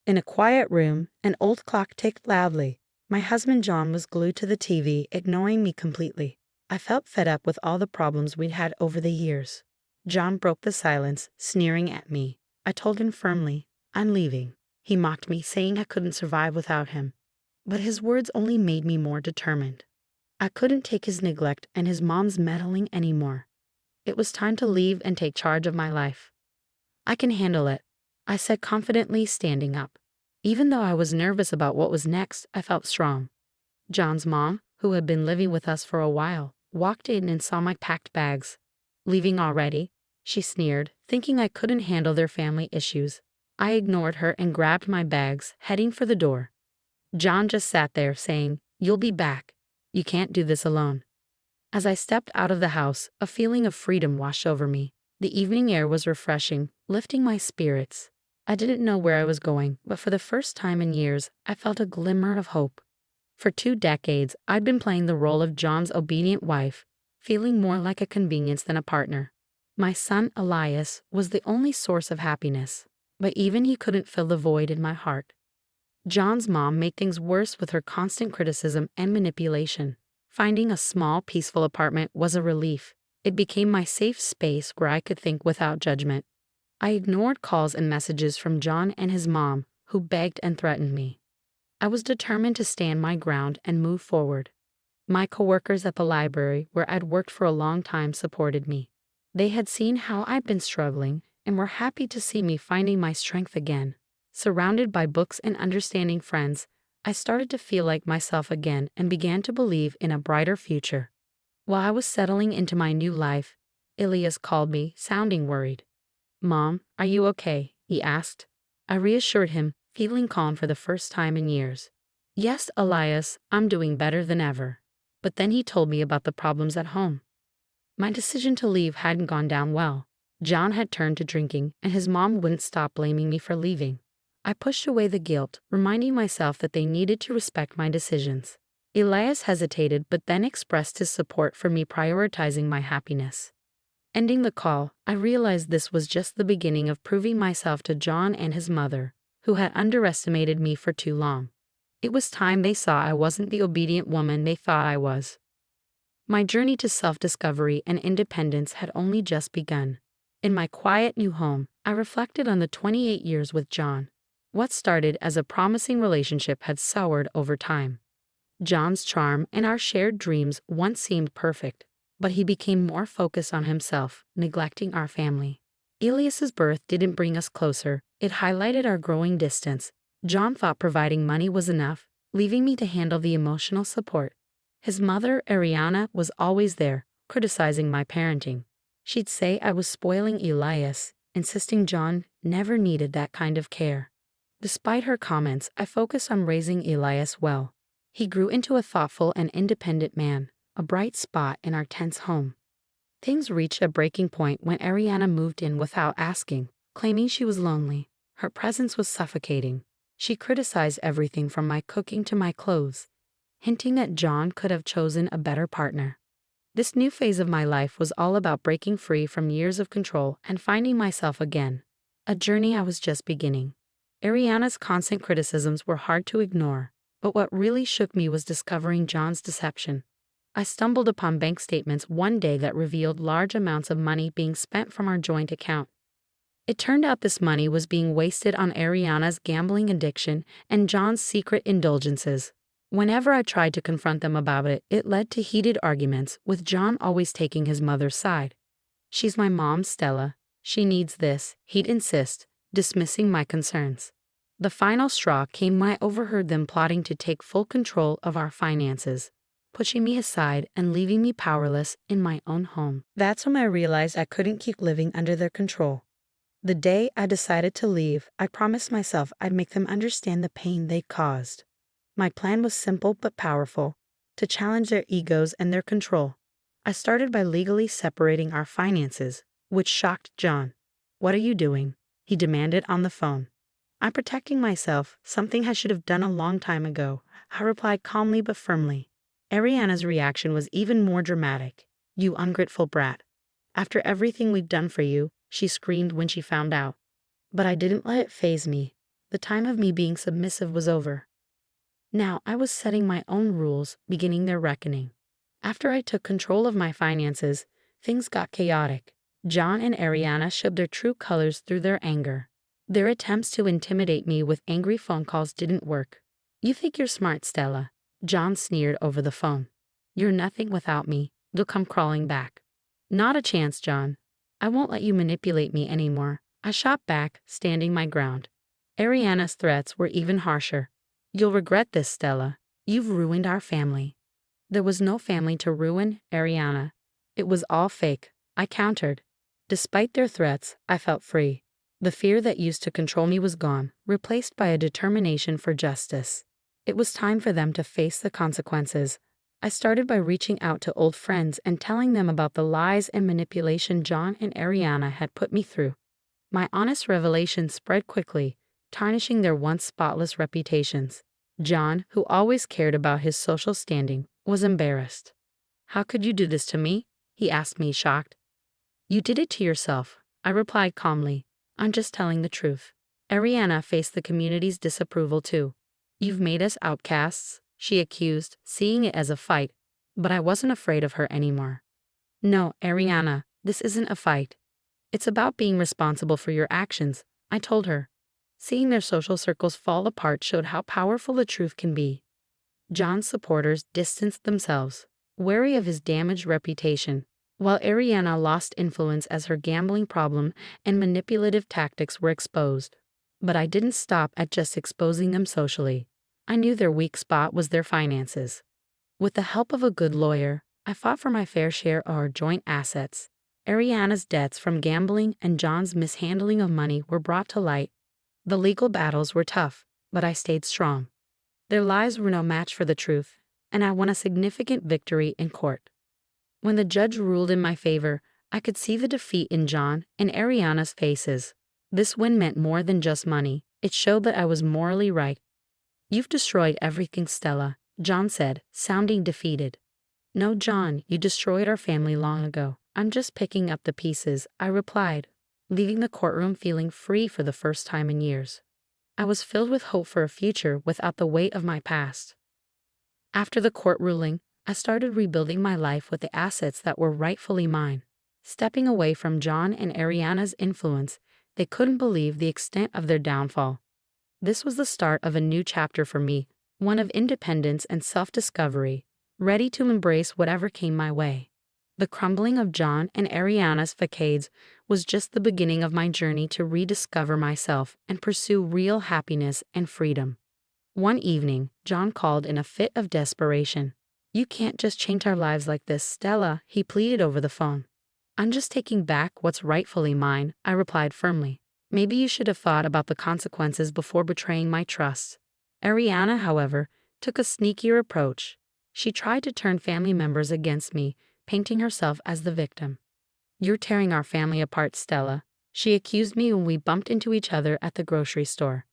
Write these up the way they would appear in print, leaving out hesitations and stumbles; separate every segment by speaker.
Speaker 1: In a quiet room, an old clock ticked loudly. My husband John was glued to the TV, ignoring me completely. I felt fed up with all the problems we'd had over the years. John broke the silence, sneering at me. I told him firmly, "I'm leaving." He mocked me, saying I couldn't survive without him. But his words only made me more determined. I couldn't take his neglect and his mom's meddling anymore. It was time to leave and take charge of my life. "I can handle it," I said confidently, standing up. Even though I was nervous about what was next, I felt strong. John's mom, who had been living with us for a while, walked in and saw my packed bags. "Leaving already?" she sneered, thinking I couldn't handle their family issues. I ignored her and grabbed my bags, heading for the door. John just sat there, saying, "You'll be back. You can't do this alone." As I stepped out of the house, a feeling of freedom washed over me. The evening air was refreshing, lifting my spirits. I didn't know where I was going, but for the first time in years, I felt a glimmer of hope. For 2 decades, I'd been playing the role of John's obedient wife, feeling more like a convenience than a partner. My son, Elias, was the only source of happiness, but even he couldn't fill the void in my heart. John's mom made things worse with her constant criticism and manipulation. Finding a small, peaceful apartment was a relief. It became my safe space where I could think without judgment. I ignored calls and messages from John and his mom, who begged and threatened me. I was determined to stand my ground and move forward. My coworkers at the library, where I'd worked for a long time, supported me. They had seen how I'd been struggling and were happy to see me finding my strength again. Surrounded by books and understanding friends, I started to feel like myself again and began to believe in a brighter future. While I was settling into my new life, Elias called me, sounding worried. "Mom, are you okay?" he asked. I reassured him, feeling calm for the first time in years. "Yes, Elias, I'm doing better than ever." But then he told me about the problems at home. My decision to leave hadn't gone down well. John had turned to drinking, and his mom wouldn't stop blaming me for leaving. I pushed away the guilt, reminding myself that they needed to respect my decisions. Elias hesitated but then expressed his support for me prioritizing my happiness. Ending the call, I realized this was just the beginning of proving myself to John and his mother, who had underestimated me for too long. It was time they saw I wasn't the obedient woman they thought I was. My journey to self-discovery and independence had only just begun. In my quiet new home, I reflected on the 28 years with John. What started as a promising relationship had soured over time. John's charm and our shared dreams once seemed perfect, but he became more focused on himself, neglecting our family. Elias's birth didn't bring us closer, it highlighted our growing distance. John thought providing money was enough, leaving me to handle the emotional support. His mother, Ariana, was always there, criticizing my parenting. She'd say I was spoiling Elias, insisting John never needed that kind of care. Despite her comments, I focused on raising Elias well. He grew into a thoughtful and independent man, a bright spot in our tense home. Things reached a breaking point when Ariana moved in without asking, claiming she was lonely. Her presence was suffocating. She criticized everything from my cooking to my clothes, hinting that John could have chosen a better partner. This new phase of my life was all about breaking free from years of control and finding myself again, a journey I was just beginning. Ariana's constant criticisms were hard to ignore, but what really shook me was discovering John's deception. I stumbled upon bank statements one day that revealed large amounts of money being spent from our joint account. It turned out this money was being wasted on Ariana's gambling addiction and John's secret indulgences. Whenever I tried to confront them about it, it led to heated arguments, with John always taking his mother's side. "She's my mom, Stella. She needs this," he'd insist, dismissing my concerns. The final straw came when I overheard them plotting to take full control of our finances, pushing me aside and leaving me powerless in my own home. That's when I realized I couldn't keep living under their control. The day I decided to leave, I promised myself I'd make them understand the pain they caused. My plan was simple but powerful, to challenge their egos and their control. I started by legally separating our finances, which shocked John. "What are you doing?" he demanded on the phone. "I'm protecting myself, something I should have done a long time ago," I replied calmly but firmly. Ariana's reaction was even more dramatic. "You ungrateful brat. After everything we've done for you," she screamed when she found out. But I didn't let it faze me. The time of me being submissive was over. Now I was setting my own rules, beginning their reckoning. After I took control of my finances, things got chaotic. John and Ariana showed their true colors through their anger. Their attempts to intimidate me with angry phone calls didn't work. "You think you're smart, Stella," John sneered over the phone. "You're nothing without me. You'll come crawling back." "Not a chance, John. I won't let you manipulate me anymore," I shot back, standing my ground. Ariana's threats were even harsher. "You'll regret this, Stella. You've ruined our family." "There was no family to ruin, Ariana. It was all fake," I countered. Despite their threats, I felt free. The fear that used to control me was gone, replaced by a determination for justice. It was time for them to face the consequences. I started by reaching out to old friends and telling them about the lies and manipulation John and Ariana had put me through. My honest revelation spread quickly, tarnishing their once spotless reputations. John, who always cared about his social standing, was embarrassed. "How could you do this to me?" he asked me, shocked. "You did it to yourself," I replied calmly. "I'm just telling the truth." Ariana faced the community's disapproval too. "You've made us outcasts," she accused, seeing it as a fight. But I wasn't afraid of her anymore. "No, Ariana, this isn't a fight. It's about being responsible for your actions," I told her. Seeing their social circles fall apart showed how powerful the truth can be. John's supporters distanced themselves, wary of his damaged reputation, while Ariana lost influence as her gambling problem and manipulative tactics were exposed. But I didn't stop at just exposing them socially. I knew their weak spot was their finances. With the help of a good lawyer, I fought for my fair share of our joint assets. Ariana's debts from gambling and John's mishandling of money were brought to light. The legal battles were tough, but I stayed strong. Their lies were no match for the truth, and I won a significant victory in court. When the judge ruled in my favor, I could see the defeat in John and Ariana's faces. This win meant more than just money. It showed that I was morally right. "You've destroyed everything, Stella," John said, sounding defeated. "No, John, you destroyed our family long ago. I'm just picking up the pieces," I replied, leaving the courtroom feeling free for the first time in years. I was filled with hope for a future without the weight of my past. After the court ruling, I started rebuilding my life with the assets that were rightfully mine. Stepping away from John and Ariana's influence, they couldn't believe the extent of their downfall. This was the start of a new chapter for me, one of independence and self-discovery, ready to embrace whatever came my way. The crumbling of John and Ariana's facades was just the beginning of my journey to rediscover myself and pursue real happiness and freedom. One evening, John called in a fit of desperation. "You can't just change our lives like this, Stella," he pleaded over the phone. "I'm just taking back what's rightfully mine," I replied firmly. "Maybe you should have thought about the consequences before betraying my trust." Ariana, however, took a sneakier approach. She tried to turn family members against me, painting herself as the victim. "You're tearing our family apart, Stella," she accused me when we bumped into each other at the grocery store.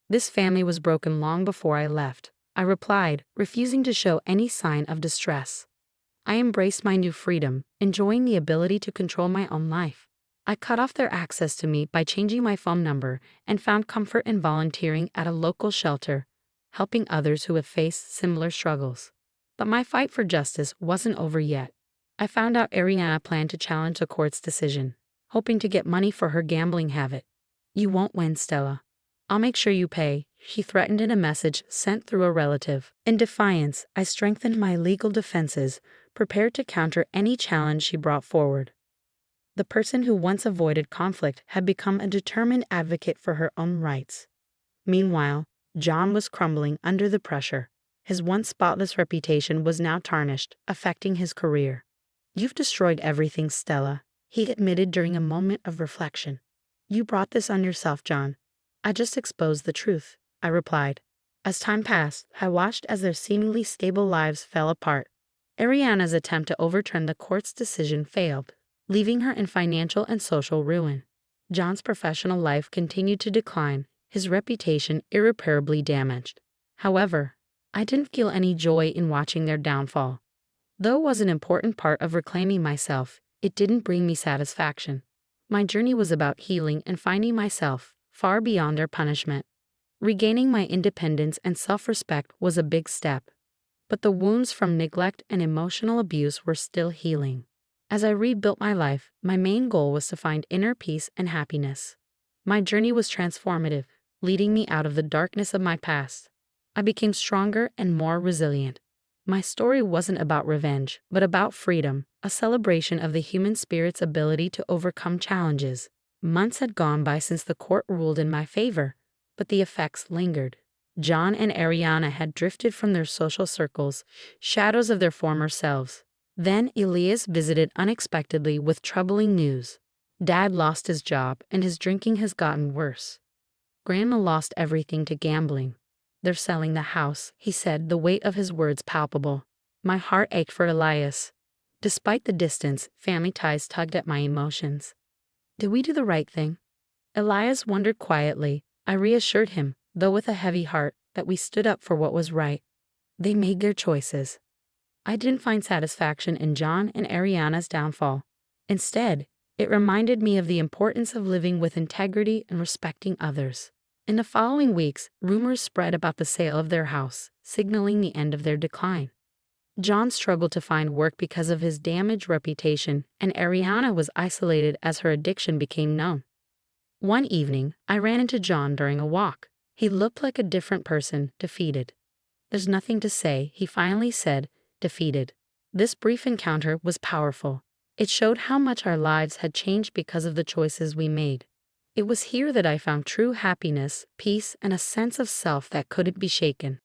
Speaker 1: "This family was broken long before I left," I replied, refusing to show any sign of distress. I embraced my new freedom, enjoying the ability to control my own life. I cut off their access to me by changing my phone number and found comfort in volunteering at a local shelter, helping others who have faced similar struggles. But my fight for justice wasn't over yet. I found out Ariana planned to challenge the court's decision, hoping to get money for her gambling habit. "You won't win, Stella. I'll make sure you pay," she threatened in a message sent through a relative. In defiance, I strengthened my legal defenses, prepared to counter any challenge she brought forward. The person who once avoided conflict had become a determined advocate for her own rights. Meanwhile, John was crumbling under the pressure. His once spotless reputation was now tarnished, affecting his career. "You've destroyed everything, Stella," he admitted during a moment of reflection. "You brought this on yourself, John." "I just exposed the truth," I replied. As time passed, I watched as their seemingly stable lives fell apart. Ariana's attempt to overturn the court's decision failed, leaving her in financial and social ruin. John's professional life continued to decline, his reputation irreparably damaged. However, I didn't feel any joy in watching their downfall. Though it was an important part of reclaiming myself, it didn't bring me satisfaction. My journey was about healing and finding myself, far beyond their punishment. Regaining my independence and self-respect was a big step, but the wounds from neglect and emotional abuse were still healing. As I rebuilt my life, my main goal was to find inner peace and happiness. My journey was transformative, leading me out of the darkness of my past. I became stronger and more resilient. My story wasn't about revenge, but about freedom, a celebration of the human spirit's ability to overcome challenges. Months had gone by since the court ruled in my favor, but the effects lingered. John and Ariana had drifted from their social circles, shadows of their former selves. Then Elias visited unexpectedly with troubling news. Dad lost his job and his drinking has gotten worse. Grandma lost everything to gambling. They're selling the house, he said, the weight of his words palpable. My heart ached for Elias. Despite the distance, family ties tugged at my emotions. Did we do the right thing? Elias wondered quietly. I reassured him, though with a heavy heart, that we stood up for what was right. They made their choices. I didn't find satisfaction in John and Ariana's downfall. Instead, it reminded me of the importance of living with integrity and respecting others. In the following weeks, rumors spread about the sale of their house, signaling the end of their decline. John struggled to find work because of his damaged reputation, and Ariana was isolated as her addiction became known. One evening, I ran into John during a walk. He looked like a different person, defeated. "There's nothing to say," he finally said, defeated. This brief encounter was powerful. It showed how much our lives had changed because of the choices we made. It was here that I found true happiness, peace, and a sense of self that couldn't be shaken.